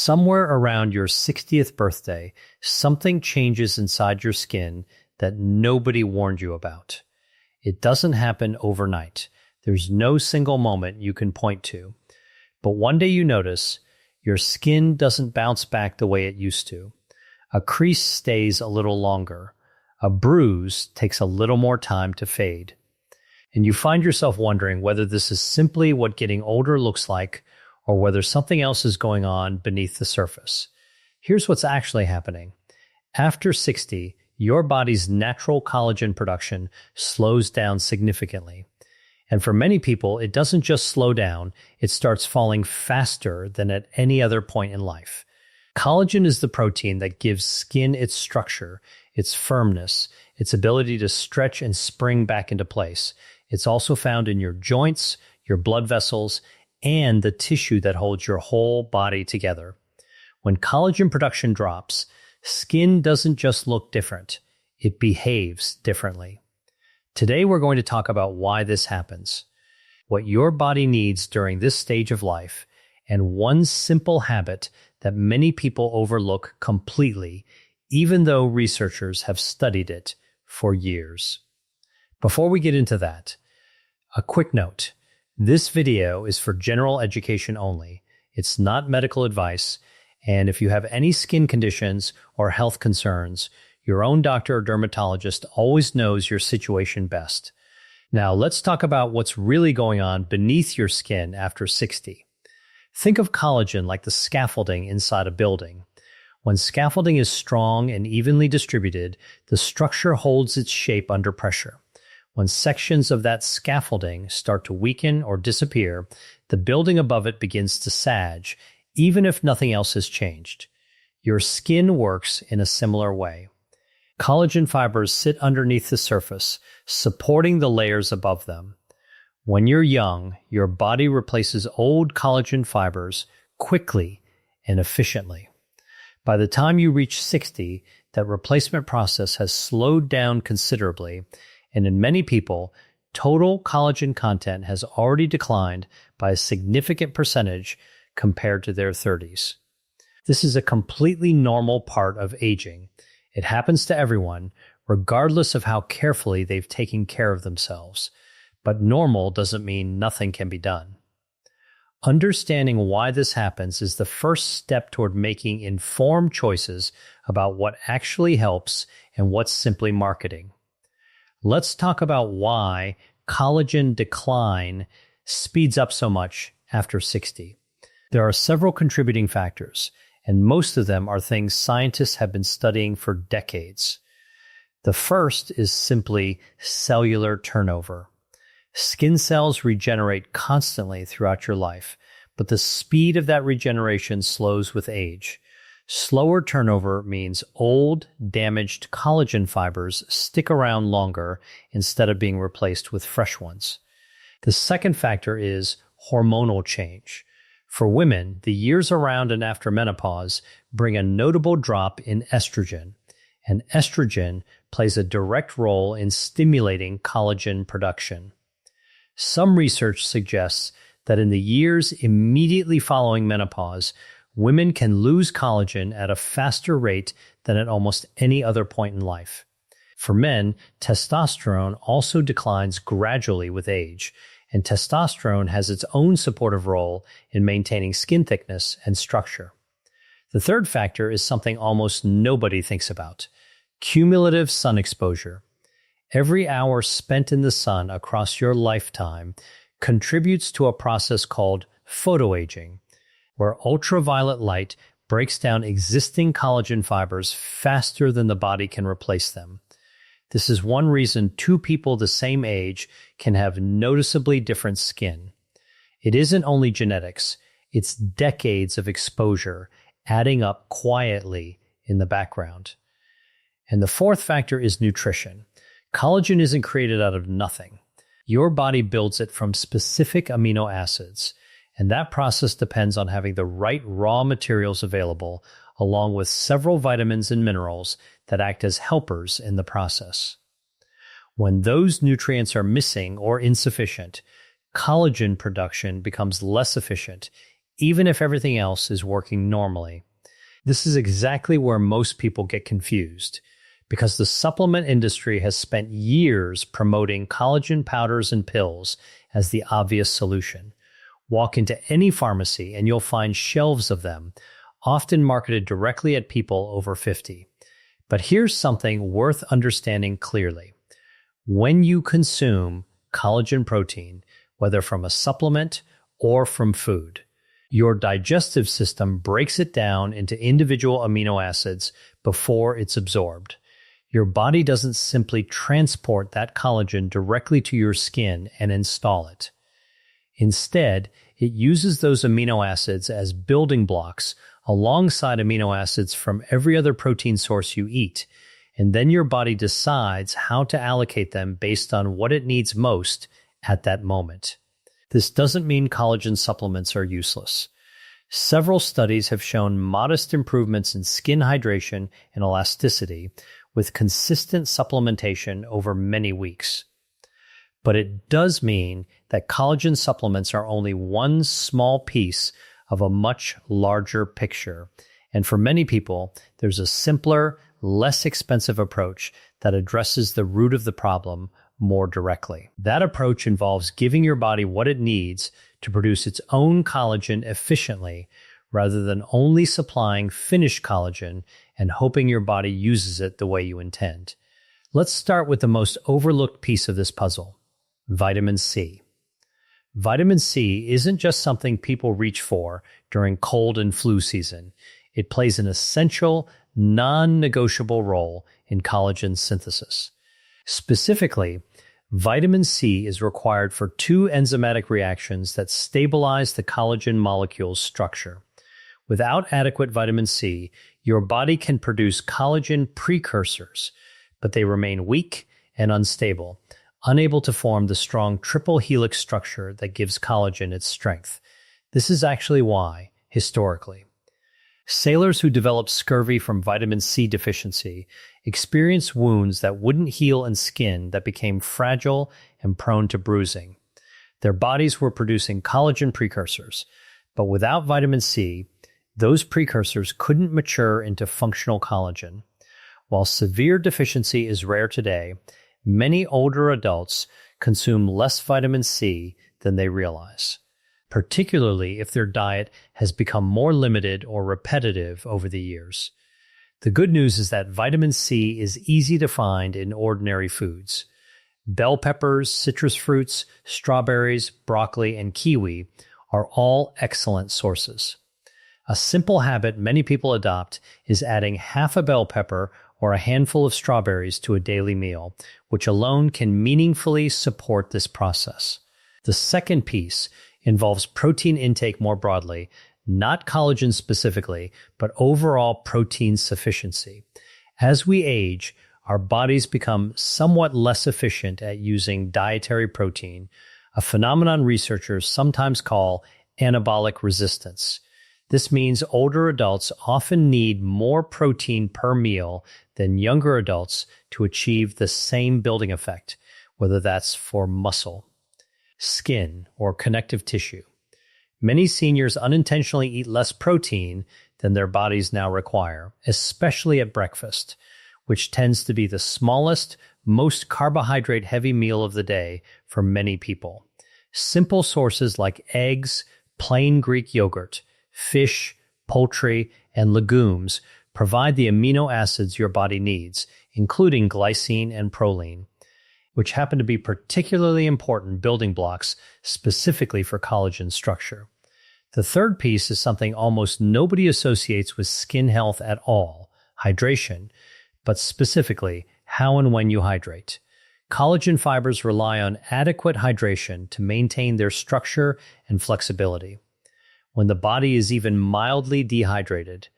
Somewhere around your 60th birthday, something changes inside your skin that nobody warned you about. It doesn't happen overnight. There's no single moment you can point to. But one day you notice your skin doesn't bounce back the way it used to. A crease stays a little longer. A bruise takes a little more time to fade. And you find yourself wondering whether this is simply what getting older looks like or whether something else is going on beneath the surface. Here's what's actually happening. After 60, your body's natural collagen production slows down significantly. And for many people, it doesn't just slow down, it starts falling faster than at any other point in life. Collagen is the protein that gives skin its structure, its firmness, its ability to stretch and spring back into place. It's also found in your joints, your blood vessels, and the tissue that holds your whole body together. When collagen production drops, skin doesn't just look different, it behaves differently. Today we're going to talk about why this happens, what your body needs during this stage of life, and one simple habit that many people overlook completely, even though researchers have studied it for years. Before we get into that, a quick note. This video is for general education only. It's not medical advice, and if you have any skin conditions or health concerns, your own doctor or dermatologist always knows your situation best. Now, let's talk about what's really going on beneath your skin after 60. Think of collagen like the scaffolding inside a building. When scaffolding is strong and evenly distributed, the structure holds its shape under pressure. When sections of that scaffolding start to weaken or disappear, the building above it begins to sag, even if nothing else has changed. Your skin works in a similar way. Collagen fibers sit underneath the surface, supporting the layers above them. When you're young, your body replaces old collagen fibers quickly and efficiently. By the time you reach 60, that replacement process has slowed down considerably, and in many people, total collagen content has already declined by a significant percentage compared to their 30s. This is a completely normal part of aging. It happens to everyone, regardless of how carefully they've taken care of themselves. But normal doesn't mean nothing can be done. Understanding why this happens is the first step toward making informed choices about what actually helps and what's simply marketing. Let's talk about why collagen decline speeds up so much after 60. There are several contributing factors, and most of them are things scientists have been studying for decades. The first is simply cellular turnover. Skin cells regenerate constantly throughout your life, but the speed of that regeneration slows with age. Slower turnover means old, damaged collagen fibers stick around longer instead of being replaced with fresh ones. The second factor is hormonal change. For women, the years around and after menopause bring a notable drop in estrogen, and estrogen plays a direct role in stimulating collagen production. Some research suggests that in the years immediately following menopause, women can lose collagen at a faster rate than at almost any other point in life. For men, testosterone also declines gradually with age, and testosterone has its own supportive role in maintaining skin thickness and structure. The third factor is something almost nobody thinks about: cumulative sun exposure. Every hour spent in the sun across your lifetime contributes to a process called photoaging, where ultraviolet light breaks down existing collagen fibers faster than the body can replace them. This is one reason two people the same age can have noticeably different skin. It isn't only genetics, it's decades of exposure adding up quietly in the background. And the fourth factor is nutrition. Collagen isn't created out of nothing. Your body builds it from specific amino acids, and that process depends on having the right raw materials available, along with several vitamins and minerals that act as helpers in the process. When those nutrients are missing or insufficient, collagen production becomes less efficient, even if everything else is working normally. This is exactly where most people get confused, because the supplement industry has spent years promoting collagen powders and pills as the obvious solution. Walk into any pharmacy and you'll find shelves of them, often marketed directly at people over 50. But here's something worth understanding clearly. When you consume collagen protein, whether from a supplement or from food, your digestive system breaks it down into individual amino acids before it's absorbed. Your body doesn't simply transport that collagen directly to your skin and install it. Instead, it uses those amino acids as building blocks alongside amino acids from every other protein source you eat, and then your body decides how to allocate them based on what it needs most at that moment. This doesn't mean collagen supplements are useless. Several studies have shown modest improvements in skin hydration and elasticity with consistent supplementation over many weeks. But it does mean that collagen supplements are only one small piece of a much larger picture. And for many people, there's a simpler, less expensive approach that addresses the root of the problem more directly. That approach involves giving your body what it needs to produce its own collagen efficiently, rather than only supplying finished collagen and hoping your body uses it the way you intend. Let's start with the most overlooked piece of this puzzle: vitamin C. Vitamin C isn't just something people reach for during cold and flu season. It plays an essential, non-negotiable role in collagen synthesis. Specifically, vitamin C is required for two enzymatic reactions that stabilize the collagen molecule's structure. Without adequate vitamin C, your body can produce collagen precursors, but they remain weak and unstable, unable to form the strong triple helix structure that gives collagen its strength. This is actually why, historically, sailors who developed scurvy from vitamin C deficiency experienced wounds that wouldn't heal and skin that became fragile and prone to bruising. Their bodies were producing collagen precursors, but without vitamin C, those precursors couldn't mature into functional collagen. While severe deficiency is rare today, many older adults consume less vitamin C than they realize, particularly if their diet has become more limited or repetitive over the years. The good news is that vitamin C is easy to find in ordinary foods. Bell peppers, citrus fruits, strawberries, broccoli, and kiwi are all excellent sources. A simple habit many people adopt is adding half a bell pepper or a handful of strawberries to a daily meal, which alone can meaningfully support this process. The second piece involves protein intake more broadly, not collagen specifically, but overall protein sufficiency. As we age, our bodies become somewhat less efficient at using dietary protein, a phenomenon researchers sometimes call anabolic resistance. This means older adults often need more protein per meal than younger adults to achieve the same building effect, whether that's for muscle, skin, or connective tissue. Many seniors unintentionally eat less protein than their bodies now require, especially at breakfast, which tends to be the smallest, most carbohydrate-heavy meal of the day for many people. Simple sources like eggs, plain Greek yogurt, fish, poultry, and legumes provide the amino acids your body needs, including glycine and proline, which happen to be particularly important building blocks specifically for collagen structure. The third piece is something almost nobody associates with skin health at all: hydration, but specifically how and when you hydrate. Collagen fibers rely on adequate hydration to maintain their structure and flexibility. When the body is even mildly dehydrated,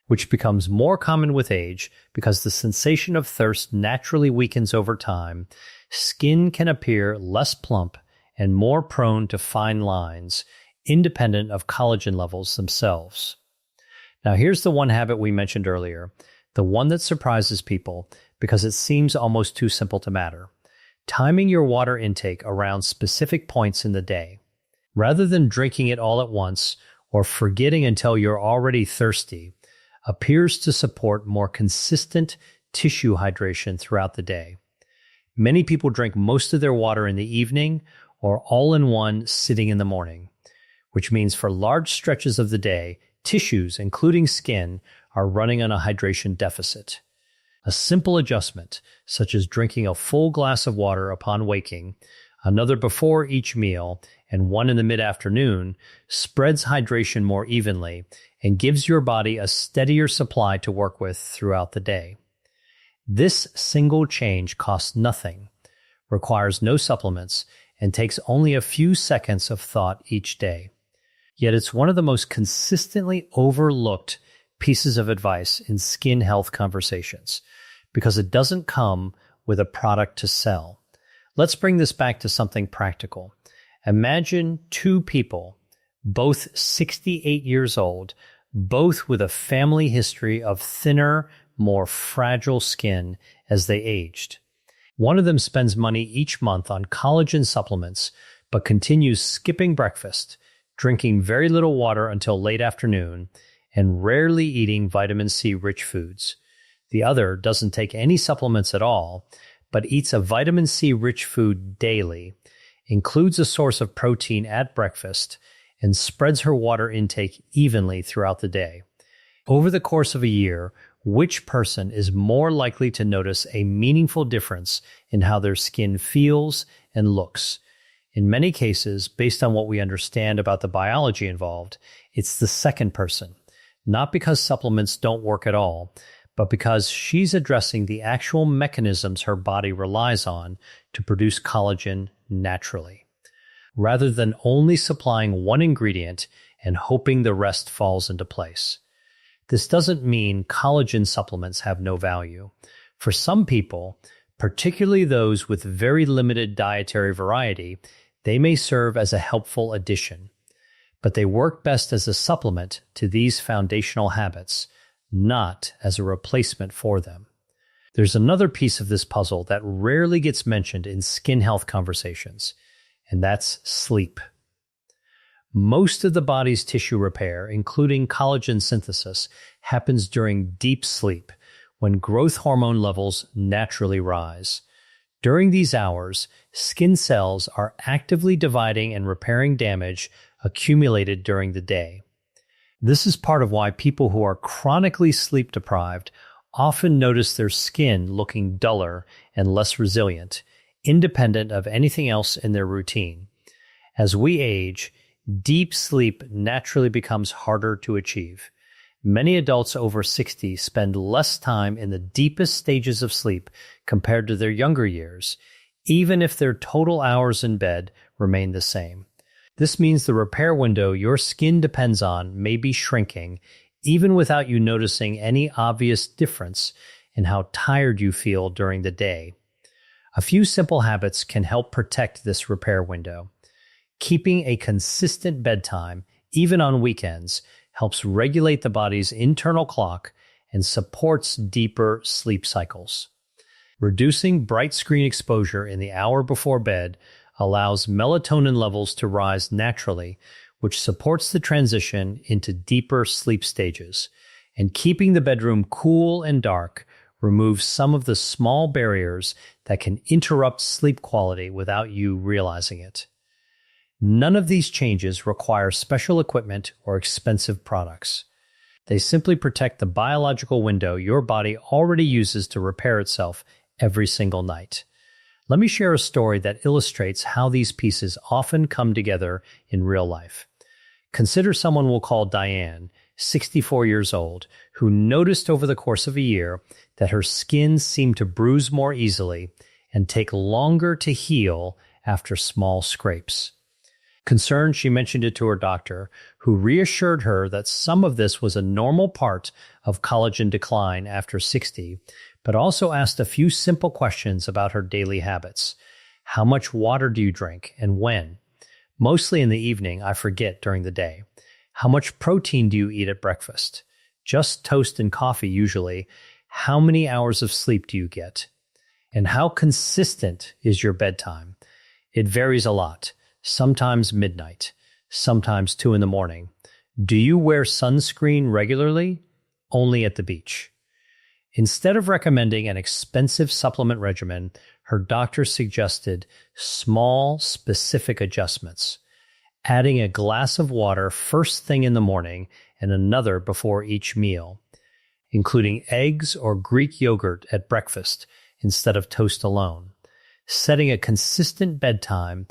which becomes more common with age because the sensation of thirst naturally weakens over time, skin can appear less plump and more prone to fine lines, independent of collagen levels themselves. Now here's the one habit we mentioned earlier, the one that surprises people because it seems almost too simple to matter: timing your water intake around specific points in the day. Rather than drinking it all at once or forgetting until you're already thirsty appears to support more consistent tissue hydration throughout the day. Many people drink most of their water in the evening or all in one sitting in the morning, which means for large stretches of the day, tissues, including skin, are running on a hydration deficit. A simple adjustment, such as drinking a full glass of water upon waking, another before each meal, and one in the mid-afternoon, spreads hydration more evenly and gives your body a steadier supply to work with throughout the day. This single change costs nothing, requires no supplements, and takes only a few seconds of thought each day. Yet it's one of the most consistently overlooked pieces of advice in skin health conversations because it doesn't come with a product to sell. Let's bring this back to something practical. Imagine two people, both 68 years old, both with a family history of thinner, more fragile skin as they aged. One of them spends money each month on collagen supplements, but continues skipping breakfast, drinking very little water until late afternoon, and rarely eating vitamin C rich foods. The other doesn't take any supplements at all, but eats a vitamin C rich food daily, includes a source of protein at breakfast, and spreads her water intake evenly throughout the day. Over the course of a year, which person is more likely to notice a meaningful difference in how their skin feels and looks? In many cases, based on what we understand about the biology involved, it's the second person, not because supplements don't work at all, but because she's addressing the actual mechanisms her body relies on to produce collagen naturally, rather than only supplying one ingredient and hoping the rest falls into place. This doesn't mean collagen supplements have no value. For some people, particularly those with very limited dietary variety, they may serve as a helpful addition, but they work best as a supplement to these foundational habits, not as a replacement for them. There's another piece of this puzzle that rarely gets mentioned in skin health conversations, and that's sleep. Most of the body's tissue repair, including collagen synthesis, happens during deep sleep, when growth hormone levels naturally rise. During these hours, skin cells are actively dividing and repairing damage accumulated during the day. This is part of why people who are chronically sleep deprived often notice their skin looking duller and less resilient, independent of anything else in their routine. As we age, deep sleep naturally becomes harder to achieve. Many adults over 60 spend less time in the deepest stages of sleep compared to their younger years, even if their total hours in bed remain the same. This means the repair window your skin depends on may be shrinking, even without you noticing any obvious difference in how tired you feel during the day. A few simple habits can help protect this repair window. Keeping a consistent bedtime, even on weekends, helps regulate the body's internal clock and supports deeper sleep cycles. Reducing bright screen exposure in the hour before bed allows melatonin levels to rise naturally, which supports the transition into deeper sleep stages. And keeping the bedroom cool and dark removes some of the small barriers that can interrupt sleep quality without you realizing it. None of these changes require special equipment or expensive products. They simply protect the biological window your body already uses to repair itself every single night. Let me share a story that illustrates how these pieces often come together in real life. Consider someone we'll call Diane, 64 years old, who noticed over the course of a year that her skin seemed to bruise more easily and take longer to heal after small scrapes. Concerned, she mentioned it to her doctor, who reassured her that some of this was a normal part of collagen decline after 60, but also asked a few simple questions about her daily habits. How much water do you drink and when? Mostly in the evening, I forget during the day. How much protein do you eat at breakfast? Just toast and coffee usually. How many hours of sleep do you get? And how consistent is your bedtime? It varies a lot. Sometimes midnight, sometimes 2 a.m. Do you wear sunscreen regularly? Only at the beach. Instead of recommending an expensive supplement regimen, her doctor suggested small, specific adjustments, adding a glass of water first thing in the morning and another before each meal, including eggs or Greek yogurt at breakfast instead of toast alone, setting a consistent bedtime,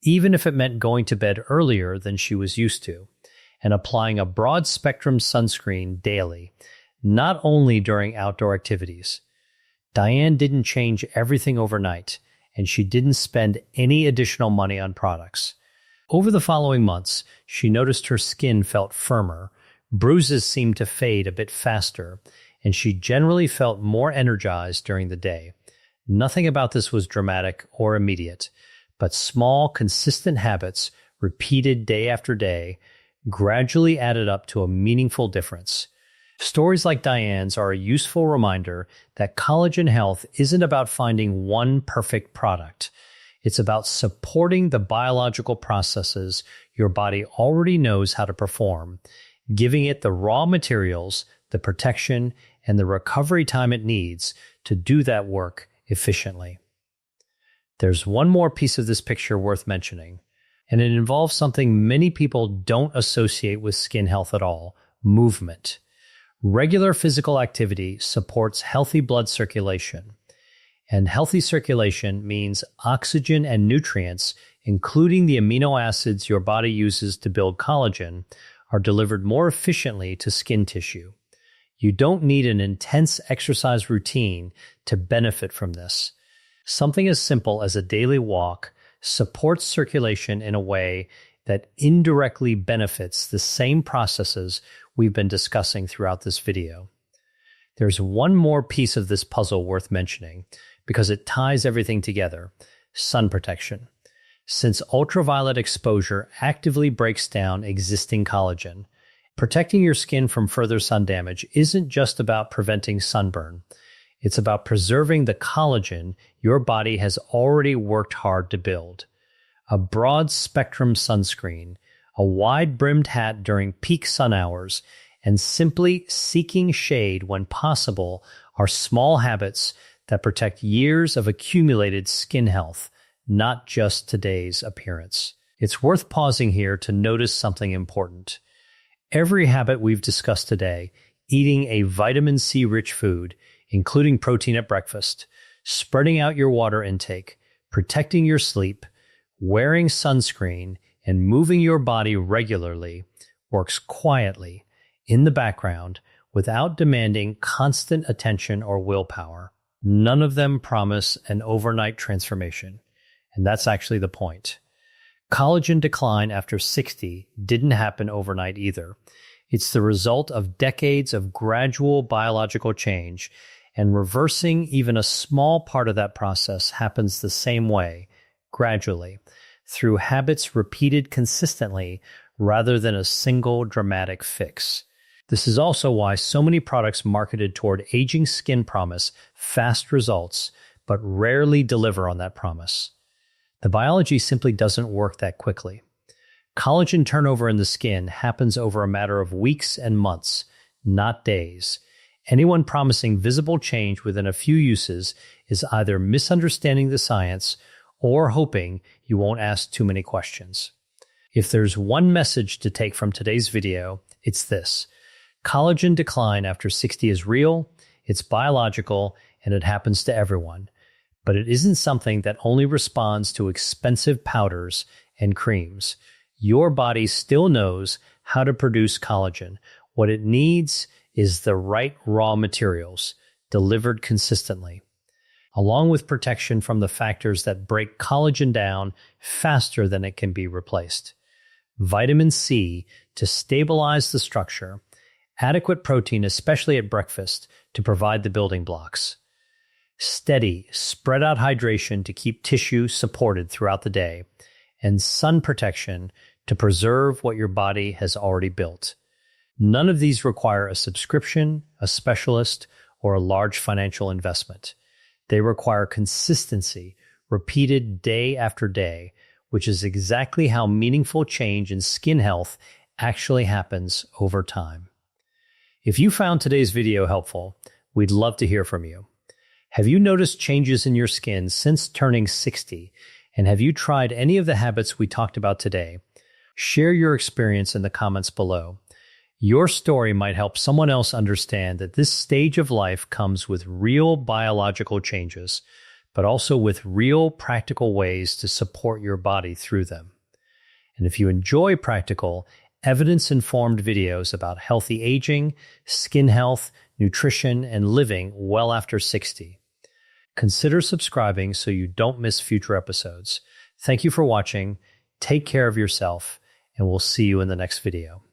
even if it meant going to bed earlier than she was used to, and applying a broad-spectrum sunscreen daily, not only during outdoor activities. Diane didn't change everything overnight, and she didn't spend any additional money on products. Over the following months, she noticed her skin felt firmer, bruises seemed to fade a bit faster, and she generally felt more energized during the day. Nothing about this was dramatic or immediate, but small, consistent habits, repeated day after day, gradually added up to a meaningful difference. Stories like Diane's are a useful reminder that collagen health isn't about finding one perfect product. It's about supporting the biological processes your body already knows how to perform, giving it the raw materials, the protection, and the recovery time it needs to do that work efficiently. There's one more piece of this picture worth mentioning, and it involves something many people don't associate with skin health at all: movement. Regular physical activity supports healthy blood circulation, and healthy circulation means oxygen and nutrients, including the amino acids your body uses to build collagen, are delivered more efficiently to skin tissue. You don't need an intense exercise routine to benefit from this. Something as simple as a daily walk supports circulation in a way that indirectly benefits the same processes we've been discussing throughout this video. There's one more piece of this puzzle worth mentioning because it ties everything together: sun protection. Since ultraviolet exposure actively breaks down existing collagen, protecting your skin from further sun damage isn't just about preventing sunburn. It's about preserving the collagen your body has already worked hard to build. A broad-spectrum sunscreen, a wide-brimmed hat during peak sun hours, and simply seeking shade when possible are small habits that protect years of accumulated skin health, not just today's appearance. It's worth pausing here to notice something important. Every habit we've discussed today, eating a vitamin C-rich food, including protein at breakfast, spreading out your water intake, protecting your sleep, wearing sunscreen, and moving your body regularly, works quietly, in the background, without demanding constant attention or willpower. None of them promise an overnight transformation, and that's actually the point. Collagen decline after 60 didn't happen overnight either. It's the result of decades of gradual biological change, and reversing even a small part of that process happens the same way, gradually, through habits repeated consistently rather than a single dramatic fix. This is also why so many products marketed toward aging skin promise fast results, but rarely deliver on that promise. The biology simply doesn't work that quickly. Collagen turnover in the skin happens over a matter of weeks and months, not days. Anyone promising visible change within a few uses is either misunderstanding the science or hoping you won't ask too many questions. If there's one message to take from today's video, it's this: collagen decline after 60 is real, it's biological, and it happens to everyone. But it isn't something that only responds to expensive powders and creams. Your body still knows how to produce collagen. What it needs is the right raw materials, delivered consistently, along with protection from the factors that break collagen down faster than it can be replaced. Vitamin C to stabilize the structure, adequate protein, especially at breakfast, to provide the building blocks. Steady, spread out hydration to keep tissue supported throughout the day, and sun protection to preserve what your body has already built. None of these require a subscription, a specialist, or a large financial investment. They require consistency, repeated day after day, which is exactly how meaningful change in skin health actually happens over time. If you found today's video helpful, we'd love to hear from you. Have you noticed changes in your skin since turning 60? And have you tried any of the habits we talked about today? Share your experience in the comments below. Your story might help someone else understand that this stage of life comes with real biological changes, but also with real practical ways to support your body through them. And if you enjoy practical, evidence-informed videos about healthy aging, skin health, nutrition, and living well after 60, consider subscribing so you don't miss future episodes. Thank you for watching. Take care of yourself, and we'll see you in the next video.